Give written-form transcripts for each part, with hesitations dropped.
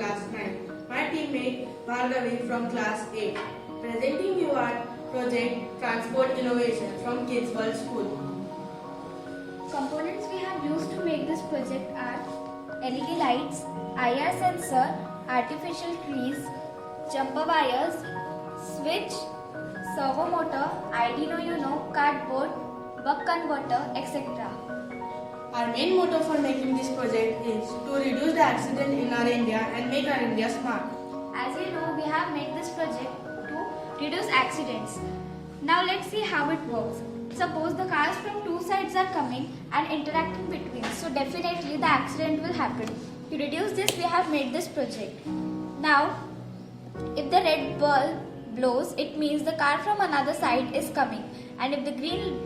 class 9. My teammate Bhargavi from class 8. Presenting you our project Transport Innovation from Kids World School. Components we have used to make this project are LED lights, IR sensor, artificial trees, jumper wires, switch, servo motor, Arduino Uno, cardboard, buck converter, etc. Our main motto for making this project is to reduce the accident in our India and make our India smart. As you know, we have made this project to reduce accidents. Now let's see how it works. Suppose the cars from two sides are coming and interacting between, so definitely the accident will happen. To reduce this, we have made this project. Now, if the red bulb blows, it means the car from another side is coming, and if the green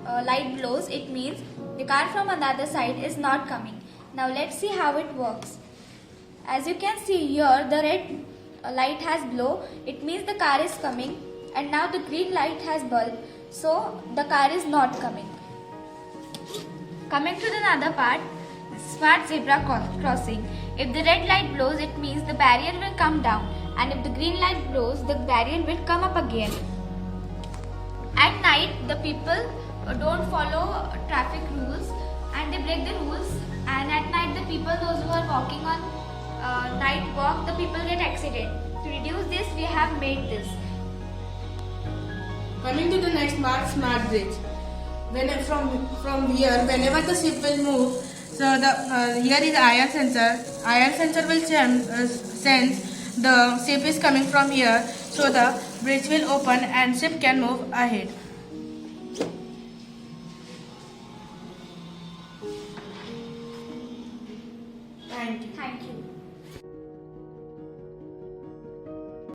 light blows, it means the car from another side is not coming. Now let's see how it works. As you can see here, the red light has blown, it means the car is coming, and now the green light has bulb, so the car is not coming. Coming to the another part, smart zebra crossing. If the red light blows, it means the barrier will come down, and if the green light blows, the barrier will come up again. At night, the people don't follow traffic rules and they break the rules, and at night the people, those who are walking on night walk, the people get accident. To reduce this, we have made this. Coming to the next part, smart bridge. From here, whenever the ship will move, so here is IR sensor. IR sensor will sense the ship is coming from here, so the bridge will open and ship can move ahead. Thank you. Thank you.